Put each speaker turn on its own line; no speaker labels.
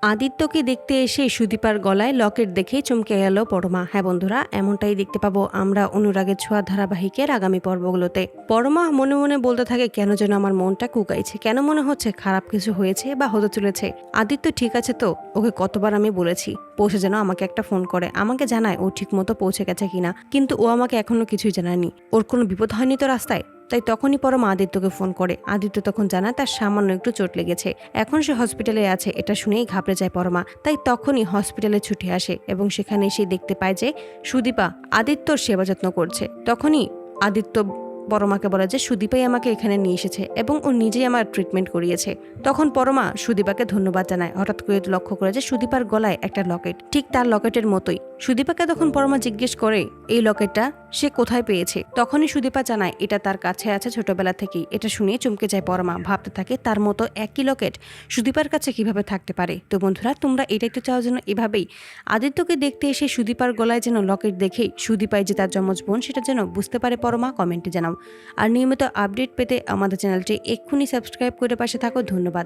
আদিত্যকে দেখতে এসে সুদীপার গলায় লকেট দেখেই চমকে গেল পরমা। হ্যাঁ বন্ধুরা, এমনটাই দেখতে পাবো আমরা অনুরাগের ছোঁয়া ধারাবাহিকের আগামী পর্বগুলোতে। পরমা মনে মনে বলতে থাকে, কেন যেন আমার মনটা কুকাইছে, কেন মনে হচ্ছে খারাপ কিছু হয়েছে বা হতে চলেছে। আদিত্য ঠিক আছে তো? ওকে কতবার আমি বলেছি পৌঁছে যেন আমাকে একটা ফোন করে, আমাকে জানায় ও ঠিক মতো পৌঁছে গেছে কিনা, কিন্তু ও আমাকে এখনো কিছুই জানায়নি। ওর কোনো বিপদ হয়নি তো রাস্তায়? তাই তখনই পরমা আদিত্যকে ফোন করে। আদিত্য তখন জানায় তার সামান্য একটু চোট লেগেছে, এখন সে হসপিটালে আছে। এটা শুনেই ঘাবড়ে যায় পরমা। তাই তখনই হসপিটালে ছুটে আসে এবং সেখানে এসে দেখতে পায় যে সুদীপা আদিত্যর সেবা যত্ন করছে। তখনই আদিত্য পরমাকে বলে যে সুদীপাই আমাকে এখানে নিয়ে এসেছে এবং ও নিজেই আমার ট্রিটমেন্ট করিয়েছে। তখন পরমা সুদীপাকে ধন্যবাদ জানায়। হঠাৎ করে লক্ষ্য করে যে সুদীপার গলায় একটা লকেট, ঠিক তার লকেটের মতোই। সুদীপাকে তখন পরমা জিজ্ঞেস করে এই লকেটটা সে কোথায় পেয়েছে। তখনই সুদীপা জানায় এটা তার কাছে আছে ছোটবেলা থেকেই। এটা শুনে চমকে যায় পরমা, ভাবতে থাকে তার মতো একই লকেট সুদীপার কাছে কিভাবে থাকতে পারে। তো বন্ধুরা, তোমরা এটাই তো চাও যেন এভাবেই আদিত্যকে দেখতে এসে সুদীপার গলায় যেন লকেট দেখেই সুদীপাই যে তার যমজ বোন সেটা যেন বুঝতে পারে পরমা। কমেন্টে জানাও। আর নিয়মিত আপডেট পেতে আমাদের চ্যানেলটি এক্ষুনি সাবস্ক্রাইব করে পাশে থাকো। ধন্যবাদ।